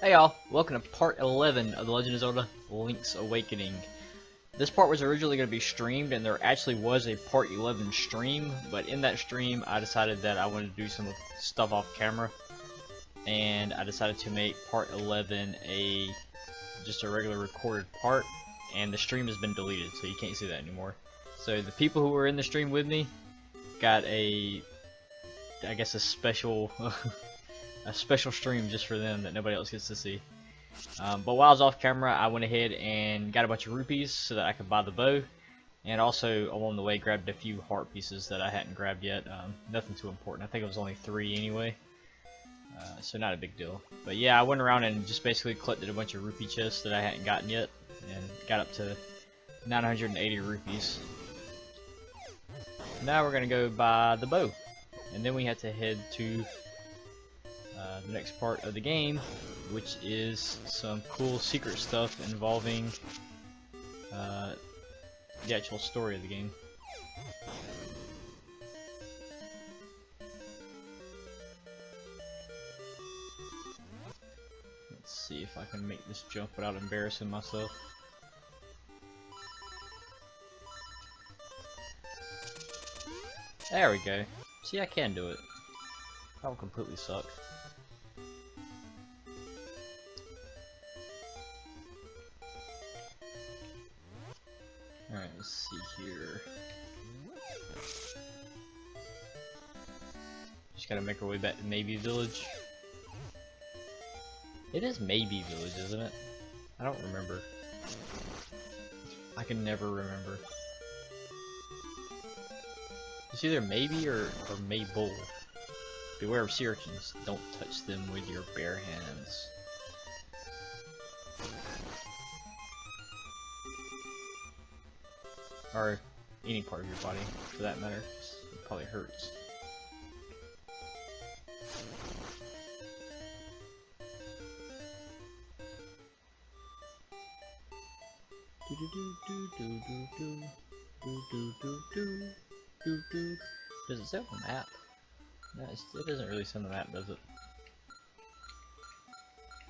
Hey y'all, welcome to part 11 of The Legend of Zelda Link's Awakening. This part was originally going to be streamed, and there actually was a part 11 stream, but in that stream I decided that I wanted to do some stuff off camera, and I decided to make part 11 just a regular recorded part, and the stream has been deleted, so you can't see that anymore. So the people who were in the stream with me got I guess a special a special stream just for them that nobody else gets to see. But while I was off camera, I went ahead and got a bunch of rupees so that I could buy the bow, and also along the way grabbed a few heart pieces that I hadn't grabbed yet. Nothing too important. I think it was only 3 anyway, so not a big deal. But yeah, I went around and just basically collected a bunch of rupee chests that I hadn't gotten yet, and got up to 980 rupees. Now we're gonna go buy the bow, and then we have to head to the next part of the game, which is some cool secret stuff involving the actual story of the game. Let's see if I can make this jump without embarrassing myself. There we go. See, I can do it. That will completely suck. Alright, let's see here. Just gotta make our way back to Maybe Village. It is Maybe Village, isn't it? I don't remember. I can never remember. It's either Maybe or Mabel. Beware of sea urchins. Don't touch them with your bare hands. Or any part of your body, for that matter. It probably hurts. Does it say on the map? No, it doesn't really say on the map, does it?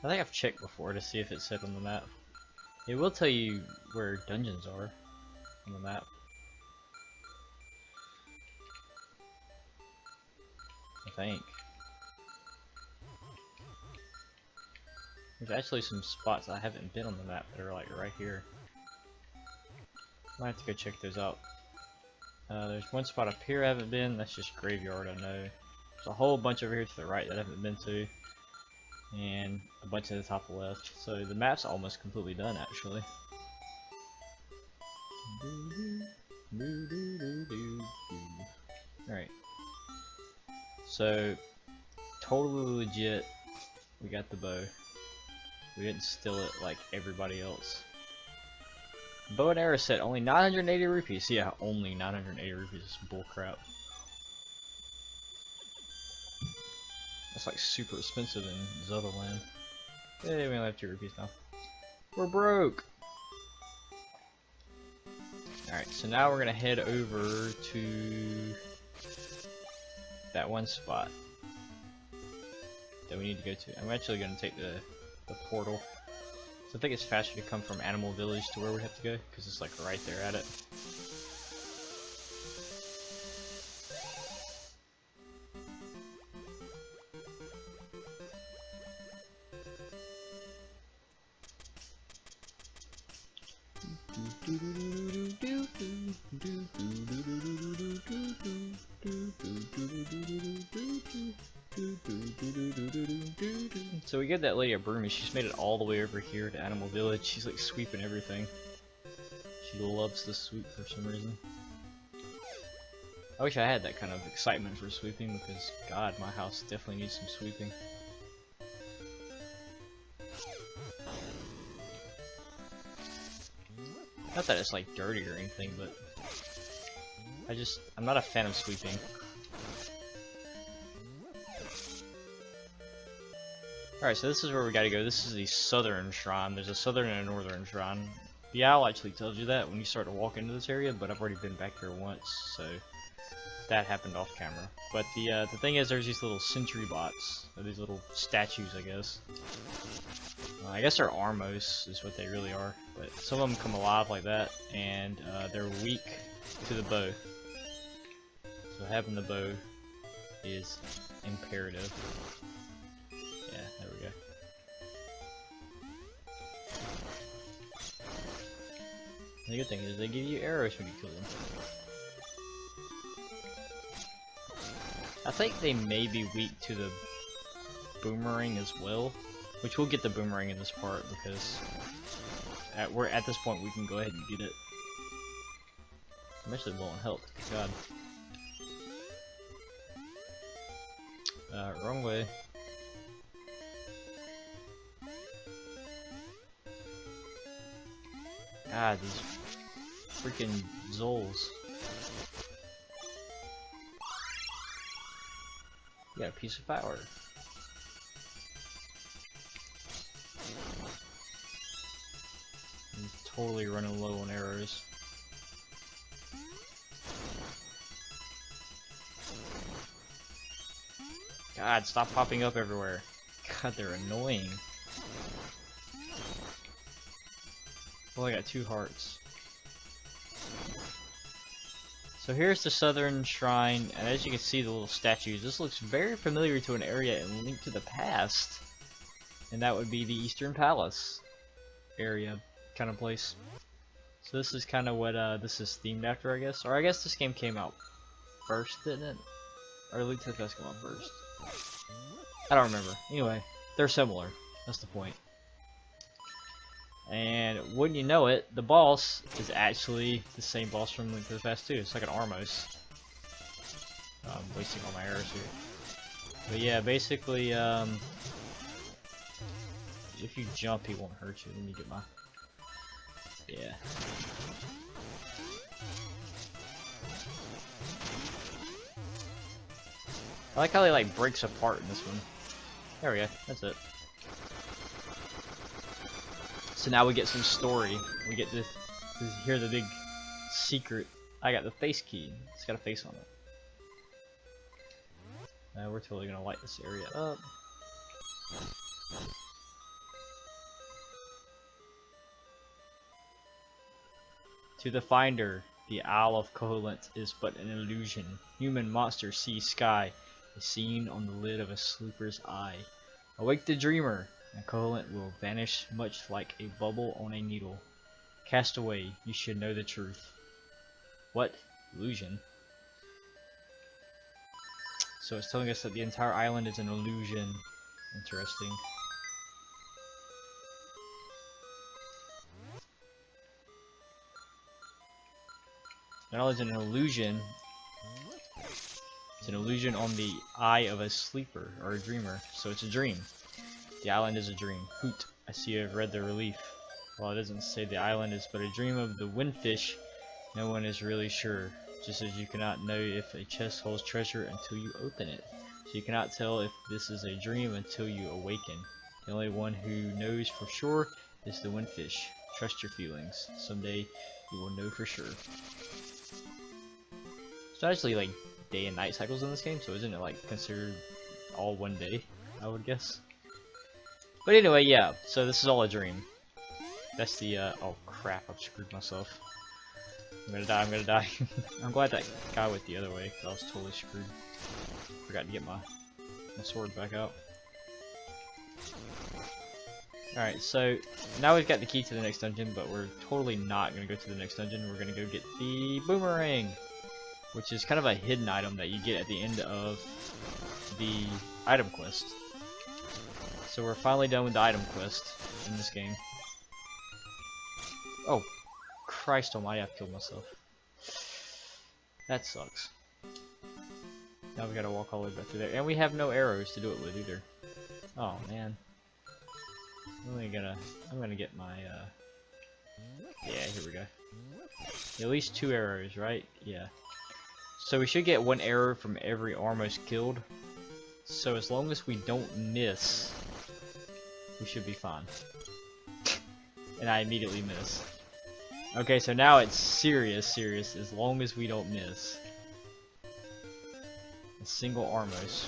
I think I've checked before to see if it said on the map. It will tell you where dungeons are on the map. I think. There's actually some spots I haven't been on the map that are like right here. Might have to go check those out. There's one spot up here I haven't been, that's just graveyard, I know. There's a whole bunch over here to the right that I haven't been to. And a bunch at the top left. So the map's almost completely done actually. Alright. So, totally legit, we got the bow. We didn't steal it like everybody else. Bow and arrow set, only 980 rupees. Yeah, only 980 rupees is bullcrap. That's like super expensive in Zelda land. Hey, we only have 2 rupees now. We're broke! Alright, so now we're gonna head over to that one spot that we need to go to. I'm actually gonna take the portal. So I think it's faster to come from Animal Village to where we have to go, because it's like right there at it. So we get that lady a broom, and she's made it all the way over here to Animal Village. She's like sweeping everything. She loves to sweep for some reason. I wish I had that kind of excitement for sweeping, because god, my house definitely needs some sweeping. Not that it's like dirty or anything, but I'm not a fan of sweeping. Alright, so this is where we gotta go. This is the southern shrine. There's a southern and a northern shrine. The owl actually tells you that when you start to walk into this area, but I've already been back here once, so that happened off camera. But the thing is, there's these little sentry bots, or these little statues, I guess. I guess they're Armos is what they really are, but some of them come alive like that, and they're weak to the bow. So having the bow is imperative. Yeah, there we go. The good thing is they give you arrows when you kill them. I think they may be weak to the boomerang as well, which we'll get the boomerang in this part because at this point we can go ahead and get it. I'm actually low on health. God. Wrong way. God, these freaking Zols. You got a piece of power. I'm totally running low on arrows. God, stop popping up everywhere. God, they're annoying. Well, I got 2 hearts. So here's the southern shrine, and as you can see the little statues, this looks very familiar to an area in Link to the Past. And that would be the Eastern Palace area kind of place. So this is kind of what this is themed after, I guess. Or I guess this game came out first, didn't it? Or Link to the Past came out first. I don't remember. Anyway, they're similar. That's the point. And wouldn't you know it, the boss is actually the same boss from Link to the Past 2. It's like an Armos. I'm wasting all my arrows here. But yeah, basically, if you jump, he won't hurt you. Let me get my... Yeah. I like how they like breaks apart in this one. There we go. That's it. So now we get some story. We get to hear the big secret. I got the face key. It's got a face on it. We're totally gonna light this area up. To the finder, the Isle of Koholint is but an illusion. Human monster sea sky is seen on the lid of a sleeper's eye. Awake the dreamer, and Koholint will vanish much like a bubble on a needle. Cast away, you should know the truth. What? Illusion? So it's telling us that the entire island is an illusion. Interesting. Not only is it an illusion, it's an illusion on the eye of a sleeper or a dreamer, so it's a dream. The island is a dream. Hoot, I see you have read the relief. While it doesn't say the island is but a dream of the windfish, no one is really sure. Just as you cannot know if a chest holds treasure until you open it. So you cannot tell if this is a dream until you awaken. The only one who knows for sure is the windfish. Trust your feelings. Someday you will know for sure. It's actually like day and night cycles in this game, so isn't it like considered all one day, I would guess? But anyway, yeah, so this is all a dream. That's the, oh crap, I've screwed myself. I'm gonna die, I'm gonna die. I'm glad that guy went the other way, because I was totally screwed. Forgot to get my sword back out. Alright, so now we've got the key to the next dungeon, but we're totally not gonna go to the next dungeon. We're gonna go get the boomerang, which is kind of a hidden item that you get at the end of the item quest. So we're finally done with the item quest in this game. Oh, Christ almighty, I've killed myself. That sucks. Now we gotta walk all the way back through there. And we have no arrows to do it with either. Oh man. I'm gonna get my, yeah, here we go. At least 2 arrows, right? Yeah. So we should get 1 arrow from every almost killed. So as long as we don't miss, we should be fine. And I immediately miss. Okay, so now it's serious, as long as we don't miss a single Armos,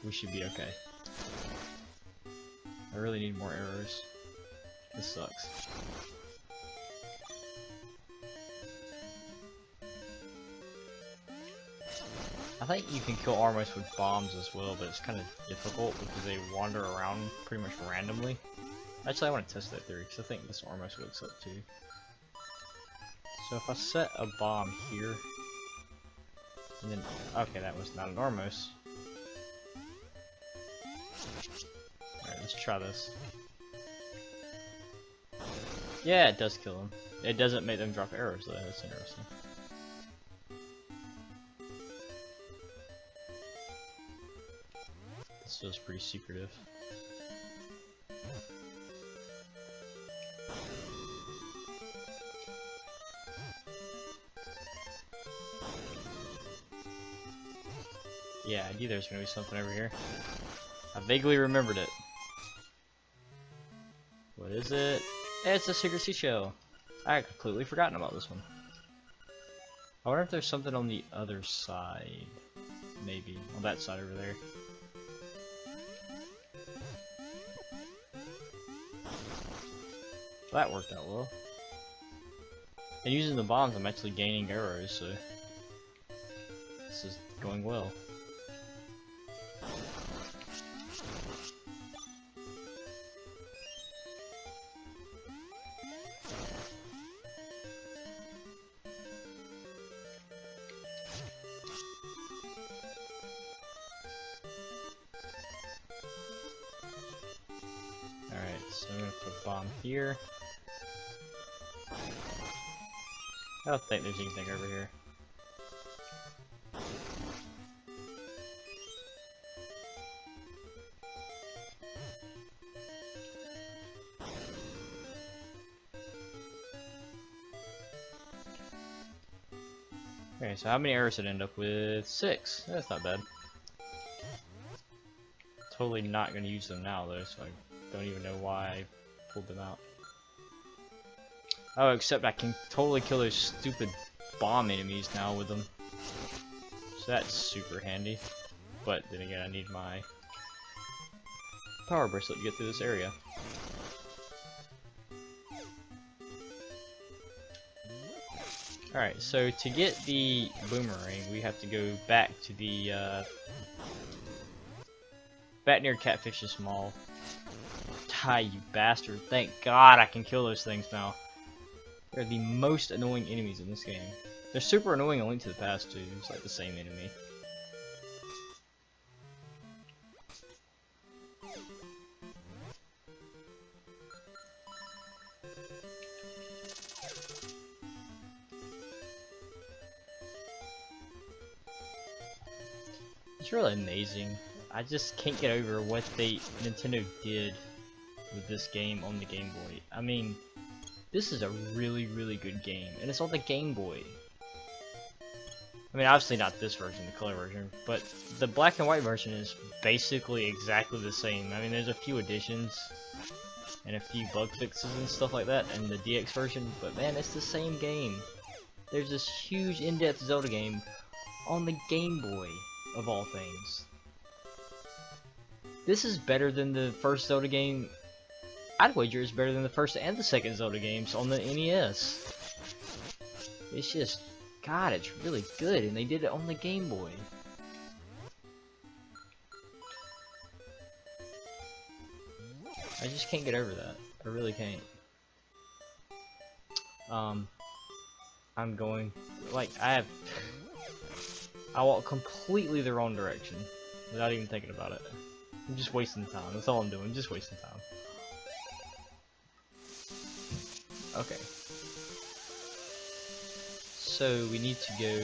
we should be okay. I really need more arrows. This sucks. I think you can kill Armos with bombs as well, but it's kind of difficult because they wander around pretty much randomly. Actually, I want to test that theory because I think this Armos wakes up too. So if I set a bomb here, and then, okay, that was not an Armos. Alright, let's try this. Yeah, it does kill them. It doesn't make them drop arrows though, that's interesting. This feels pretty secretive. Yeah, I knew there was gonna be something over here. I vaguely remembered it. What is it? It's a secret seashell. I had completely forgotten about this one. I wonder if there's something on the other side. Maybe. On that side over there. That worked out well. And using the bombs, I'm actually gaining arrows, so this is going well. Alright, so I'm gonna put a bomb here. I don't think there's anything over here. Okay, so how many arrows did I end up with? 6. That's not bad. Totally not going to use them now though, so I don't even know why I pulled them out. Oh, except I can totally kill those stupid bomb enemies now with them. So that's super handy. But then again, I need my power bracelet to get through this area. Alright, so to get the boomerang, we have to go back to the, back near Catfish's Mall. Die, you bastard. Thank God I can kill those things now. They're the most annoying enemies in this game. They're super annoying in Link to the Past too, it's like the same enemy. It's really amazing. I just can't get over what Nintendo did with this game on the Game Boy. I mean, this is a really, really good game, and it's on the Game Boy. I mean, obviously not this version, the color version, but the black and white version is basically exactly the same. I mean, there's a few additions and a few bug fixes and stuff like that in the DX version, but man, it's the same game. There's this huge in-depth Zelda game on the Game Boy, of all things. This is better than the first Zelda game. I'd wager it's better than the first and the second Zelda games on the NES. It's just, God, it's really good, and they did it on the Game Boy. I just can't get over that. I really can't. I'm going, like, I walk completely the wrong direction without even thinking about it. I'm just wasting time. That's all I'm doing. Just wasting time. Okay. So we need to go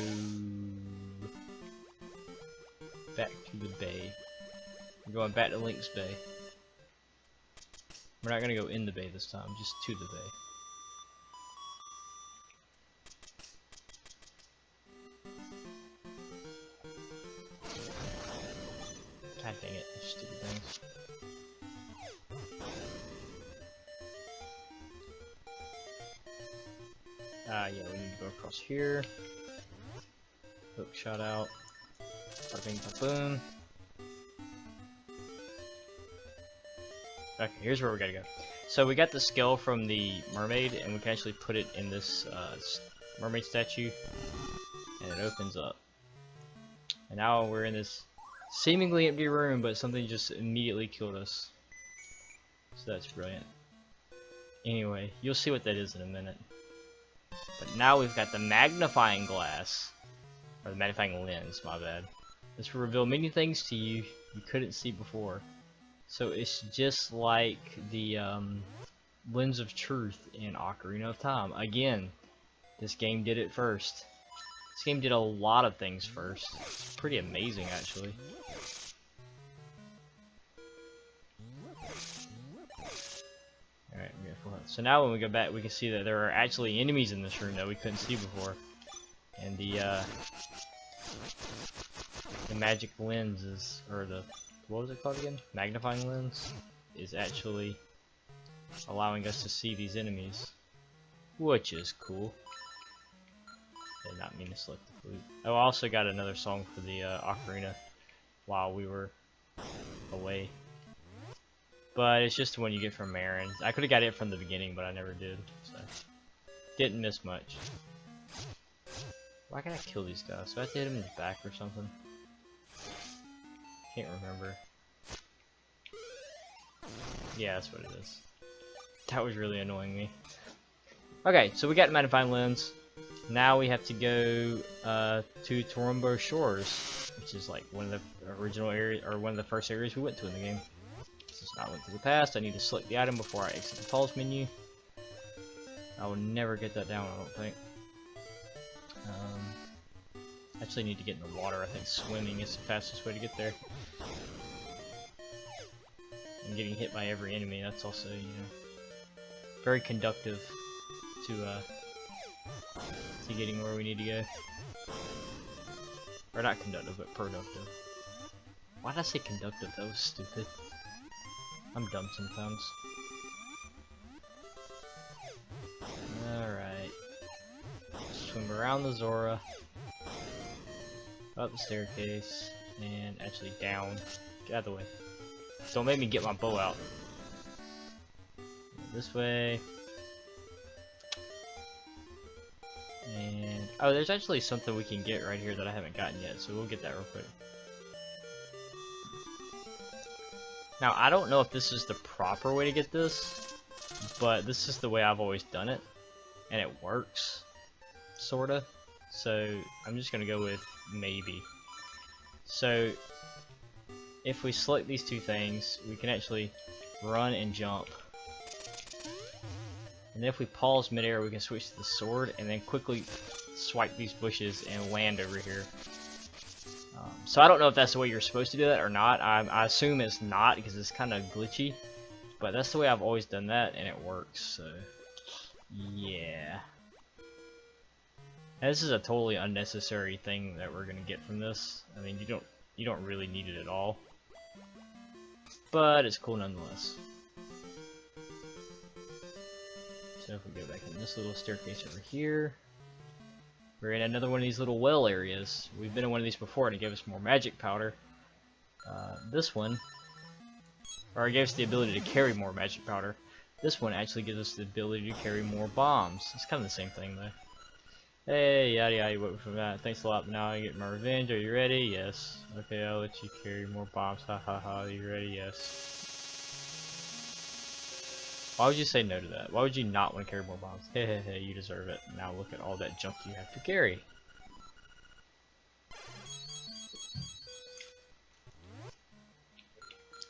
back to the bay. We're going back to Link's Bay. We're not gonna go in the bay this time, just to the bay. God dang it, stupid things. Yeah, we need to go across here. Hook shot out. Bada bing, ba boom. Okay, here's where we gotta go. So we got the skull from the mermaid, and we can actually put it in this mermaid statue, and it opens up. And now we're in this seemingly empty room, but something just immediately killed us. So that's brilliant. Anyway, you'll see what that is in a minute. But now we've got the magnifying glass, or the magnifying lens, my bad. This will reveal many things to you you couldn't see before. So it's just like the lens of truth in Ocarina of Time. Again, this game did it first. This game did a lot of things first. It's pretty amazing, actually. Alright, we got 4 health. So now when we go back, we can see that there are actually enemies in this room that we couldn't see before. And the magic lens is, or the, what was it called again? Magnifying lens is actually allowing us to see these enemies, which is cool. Did not mean to select the flute. Oh, I also got another song for the ocarina while we were away, but it's just the one you get from Marin. I could have got it from the beginning, but I never did, so didn't miss much. Why can't I kill these guys? Do I have to hit him in the back or something? Can't remember. Yeah, that's what it is. That was really annoying me. Okay, so we got the magnifying lens. Now we have to go to Torumbo Shores, which is like one of the original areas, or one of the first areas we went to in the game. Since I went to the past, I need to select the item before I exit the TLoZ menu. I will never get that down, I don't think. Actually need to get in the water. I think swimming is the fastest way to get there. And getting hit by every enemy, that's also, you know, very conductive to getting where we need to go. Or not conductive, but productive. Why did I say conductive? That was stupid. I'm dumb sometimes. Alright. Swim around the Zora. Up the staircase. And actually down. Get out of the way. Don't make me get my bow out. This way. And oh, there's actually something we can get right here that I haven't gotten yet, so we'll get that real quick. Now, I don't know if this is the proper way to get this, but this is the way I've always done it, and it works, sorta. So I'm just gonna go with maybe. So if we select these two things, we can actually run and jump. And then if we pause midair, we can switch to the sword and then quickly swipe these bushes and land over here. So I don't know if that's the way you're supposed to do that or not. I assume it's not because it's kind of glitchy. But that's the way I've always done that and it works. So yeah. And this is a totally unnecessary thing that we're gonna get from this. I mean, you don't really need it at all. But it's cool nonetheless. So if we go back in this little staircase over here, we're in another one of these little well areas. We've been in one of these before and it gave us more magic powder. This one, or it gave us the ability to carry more magic powder. This one actually gives us the ability to carry more bombs. It's kind of the same thing though. Hey, yada yada, what from that? Thanks a lot, but now I get my revenge. Are you ready? Yes. Okay, I'll let you carry more bombs. Ha ha ha, are you ready? Yes. Why would you say no to that? Why would you not want to carry more bombs? Hey, hey, hey, you deserve it. Now look at all that junk you have to carry.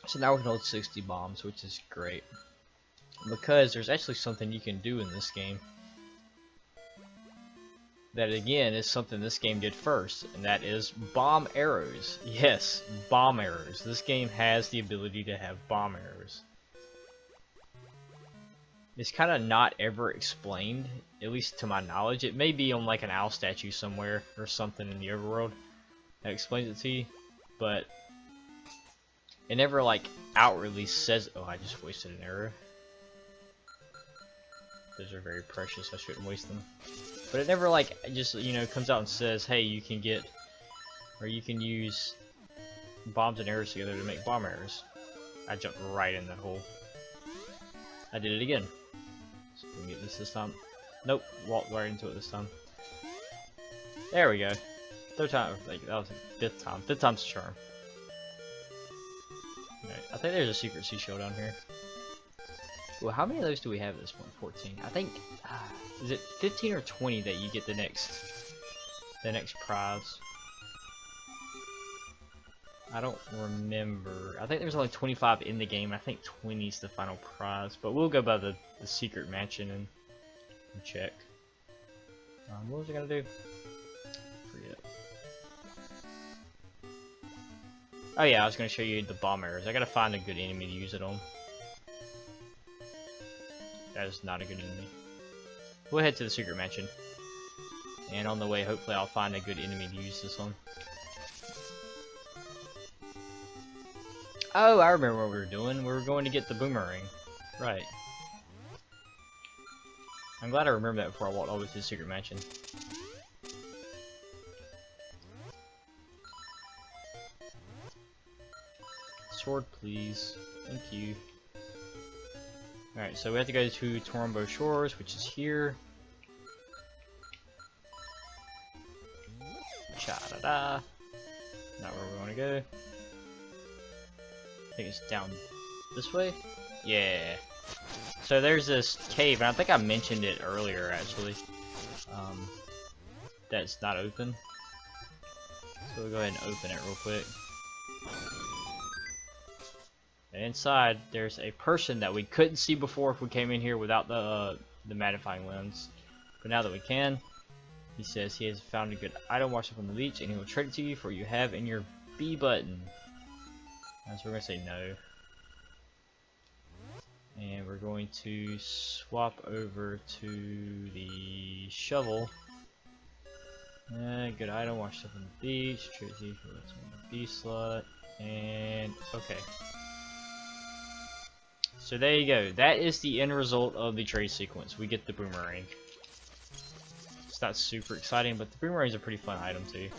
So now we can hold 60 bombs, which is great. Because there's actually something you can do in this game. That again is something this game did first, and that is bomb arrows. Yes, bomb arrows. This game has the ability to have bomb arrows. It's kind of not ever explained, at least to my knowledge. It may be on like an owl statue somewhere or something in the overworld that explains it to you, but it never like outwardly says. Oh, I just wasted an arrow. Those are very precious. I shouldn't waste them. But it never like just, you know, comes out and says, hey, you can get, or you can use bombs and arrows together to make bomb arrows. I jumped right in that hole. I did it again. So we can get this time. Nope, walked right into it this time. There we go. Third time, like that was the fifth time. Fifth time's the charm. Alright, I think there's a secret seashell down here. Well, how many of those do we have at this point? 14. I think, is it 15 or 20 that you get the next prize? I don't remember. I think there's only 25 in the game. I think 20 is the final prize, but we'll go by the secret mansion and check. What was I gonna do? Forget. Oh yeah, I was gonna show you the bomb arrows. I gotta find a good enemy to use it on. That is not a good enemy. We'll head to the secret mansion, and on the way, hopefully, I'll find a good enemy to use this on. Oh, I remember what we were doing. We were going to get the boomerang. Right. I'm glad I remembered that before I walked all the way to the secret mansion. Sword, please. Thank you. Alright, so we have to go to Torombo Shores, which is here. Cha-da-da. Not where we want to go. I think it's down this way? Yeah. So there's this cave, and I think I mentioned it earlier actually. That's not open. So we'll go ahead and open it real quick. And inside there's a person that we couldn't see before if we came in here without the magnifying lens. But now that we can, he says he has found a good item washed up on the beach and he will trade it to you for you have in your B button. So we're going to say no. And we're going to swap over to the shovel. Good item, washed up on the beach. Trade it to you for what's on the B slot. And okay. So there you go. That is the end result of the trade sequence. We get the boomerang. It's not super exciting, but the boomerang is a pretty fun item too.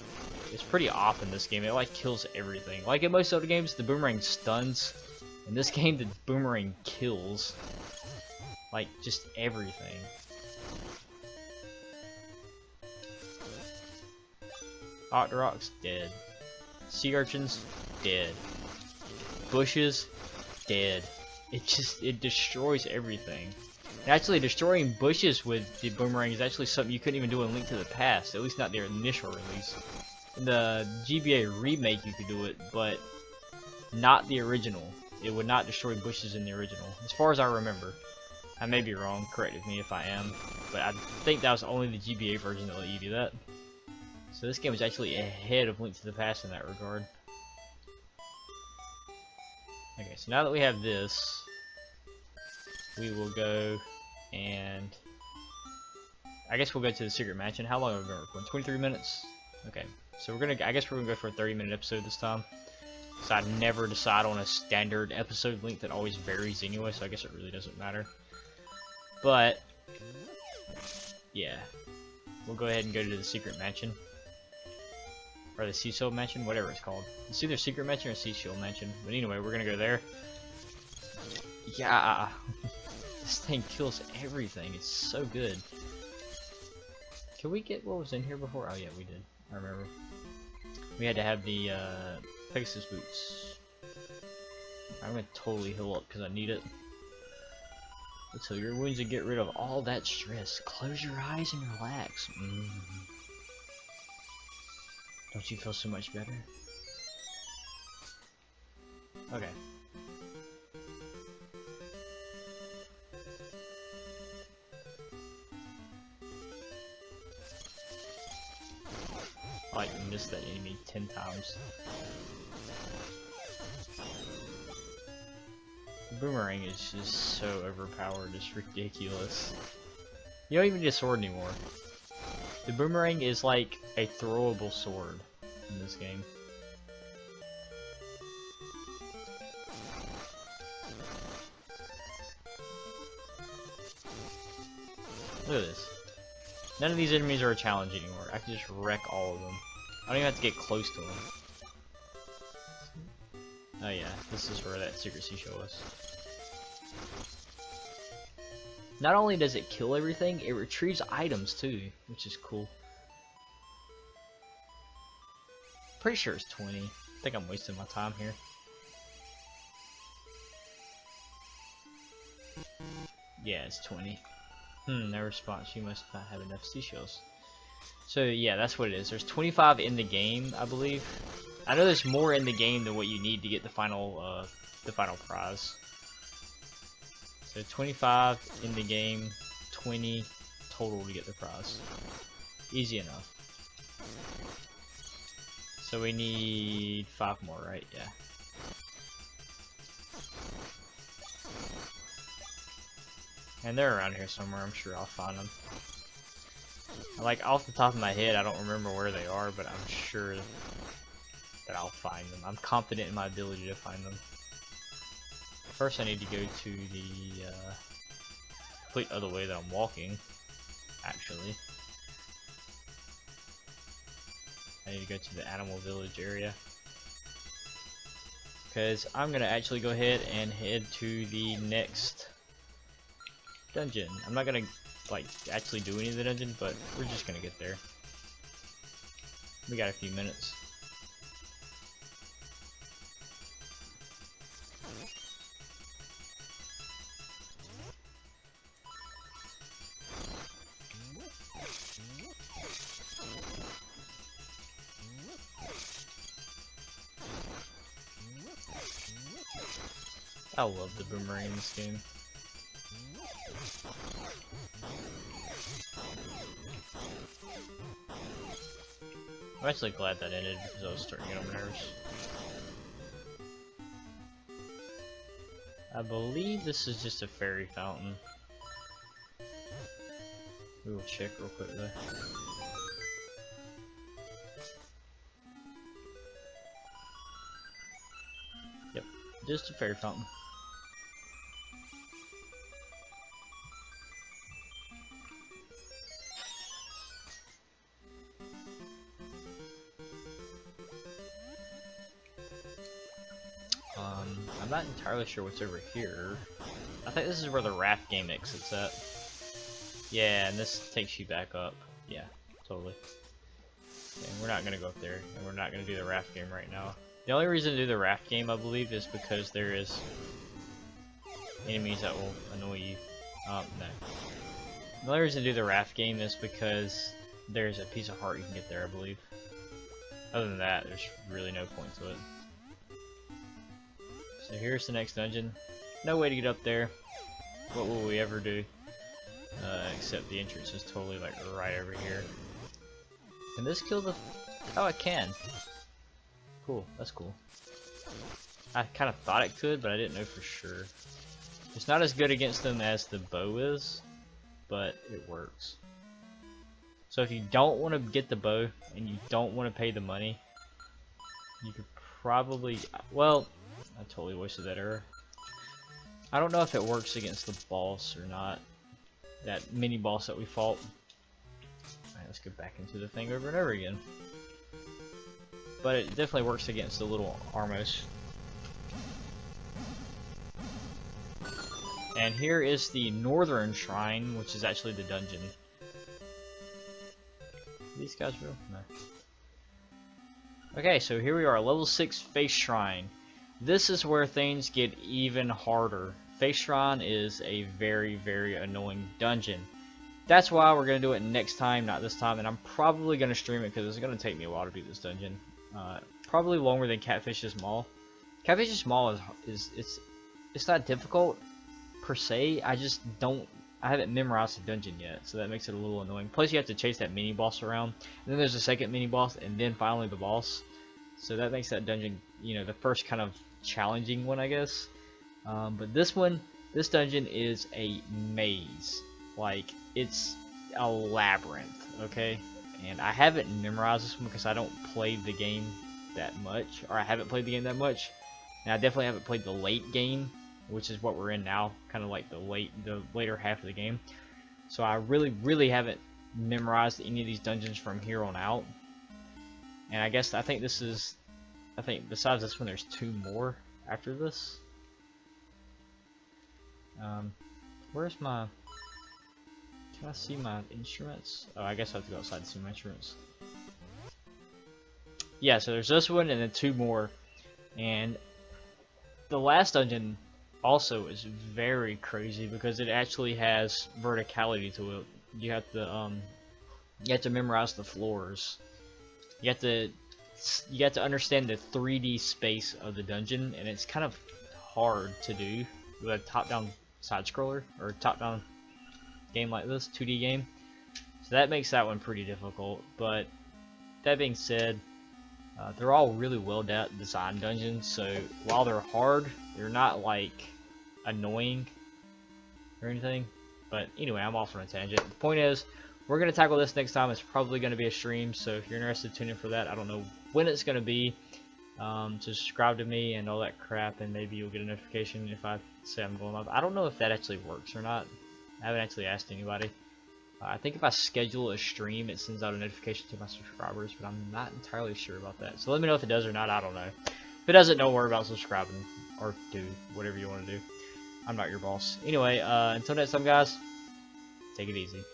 It's pretty off in this game. It like kills everything. Like in most other games, the boomerang stuns. In this game, the boomerang kills. Like just everything. Octoroks dead. Sea urchins dead. Bushes dead. It destroys everything. And actually, destroying bushes with the boomerang is actually something you couldn't even do in Link to the Past, at least not their initial release. In the GBA remake, you could do it, but not the original. It would not destroy bushes in the original, as far as I remember. I may be wrong, correct me if I am, but I think that was only the GBA version that let you do that. So this game is actually ahead of Link to the Past in that regard. Okay, so now that we have this, we will go and I guess we'll go to the secret mansion. How long have we been recording? 23 minutes? Okay, so I guess we're gonna go for a 30-minute episode this time. So I never decide on a standard episode length that always varies anyway, so I guess it really doesn't matter. But yeah, we'll go ahead and go to the secret mansion. Or the Seashell Mansion, whatever it's called. It's either Secret Mansion or Seashell Mansion. But anyway, we're gonna go there. Yeah! This thing kills everything. It's so good. Can we get what was in here before? Oh yeah, we did. I remember. We had to have the Pegasus boots. I'm gonna totally heal up because I need it. Let's heal your wounds and get rid of all that stress. Close your eyes and relax. Don't you feel so much better? Okay. I like missed that enemy 10 times. The boomerang is just so overpowered, it's ridiculous. You don't even need a sword anymore. The boomerang is like a throwable sword in this game. Look at this. None of these enemies are a challenge anymore. I can just wreck all of them. I don't even have to get close to them. Oh yeah, this is where that secret seashell was. Not only does it kill everything, it retrieves items too, which is cool. Pretty sure it's 20. I think I'm wasting my time here. Yeah, it's 20. No response. You must not have enough seashells. So yeah, that's what it is. There's 25 in the game, I believe. I know there's more in the game than what you need to get the final prize. So 25 in the game, 20 total to get the prize. Easy enough. So we need 5 more, right? Yeah. And they're around here somewhere, I'm sure I'll find them. Like, off the top of my head, I don't remember where they are, but I'm sure that I'll find them. I'm confident in my ability to find them. First I need to go to the complete other way that I'm walking, actually. I need to go to the animal village area. Because I'm going to actually go ahead and head to the next dungeon. I'm not going to like actually do any of the dungeon, but we're just going to get there. We got a few minutes. I love the boomerang in this game. I'm actually glad that ended because I was starting to get on nerves. I believe this is just a fairy fountain. We will check real quick though. Yep, just a fairy fountain. I'm not entirely sure what's over here. I think this is where the raft game exits at. Yeah, and this takes you back up. Yeah, totally. And we're not gonna go up there, and we're not gonna do the raft game right now. The only reason to do the raft game, I believe, is because there is enemies that will annoy you. No. The only reason to do the raft game is because there's a piece of heart you can get there, I believe. Other than that, there's really no point to it. So here's the next dungeon. No way to get up there. What will we ever do? Except the entrance is totally like right over here. Can this kill the... Oh, it can. Cool, that's cool. I kind of thought it could, but I didn't know for sure. It's not as good against them as the bow is, but it works. So if you don't want to get the bow, and you don't want to pay the money, you could probably... Well, I totally wasted that arrow. I don't know if it works against the boss or not. That mini boss that we fought. Alright, let's go back into the thing over and over again. But it definitely works against the little Armos. And here is the Northern Shrine, which is actually the dungeon. Are these guys real? No. Okay, so here we are, level 6 Face Shrine. This is where things get even harder. Face Shrine is a very, very annoying dungeon. That's why we're going to do it next time, not this time, and I'm probably going to stream it because it's going to take me a while to do this dungeon. Probably longer than Catfish's Maw. Catfish's Maw it's not difficult per se, I haven't memorized the dungeon yet, so that makes it a little annoying. Plus you have to chase that mini boss around, and then there's a second mini boss, and then finally the boss. So that makes that dungeon, you know, the first kind of challenging one, I guess. But this dungeon is a maze. Like, it's a labyrinth, okay? And I haven't memorized this one because I don't play the game that much, or I haven't played the game that much. And I definitely haven't played the late game, which is what we're in now, kind of like the later half of the game. So I really haven't memorized any of these dungeons from here on out. And I think besides this one, there's 2 more after this. Where's my... Can I see my instruments? Oh, I guess I have to go outside to see my instruments. Yeah, so there's this one and then 2 more. And the last dungeon also is very crazy because it actually has verticality to it. You have to memorize the floors. You have to understand the 3D space of the dungeon, and it's kind of hard to do with a top-down side scroller or top-down game like this, 2D game. So that makes that one pretty difficult. But that being said, they're all really well designed dungeons, so while they're hard, they're not like annoying or anything. But anyway, I'm off on a tangent. The point is, we're going to tackle this next time. It's probably going to be a stream, so if you're interested, tune in for that. I don't know when it's going to be. Subscribe to me and all that crap, and maybe you'll get a notification if I say I'm going live. I don't know if that actually works or not. I haven't actually asked anybody. I think if I schedule a stream, it sends out a notification to my subscribers, but I'm not entirely sure about that. So let me know if it does or not. I don't know. If it doesn't, don't worry about subscribing, or do whatever you want to do. I'm not your boss. Anyway, until next time, guys, take it easy.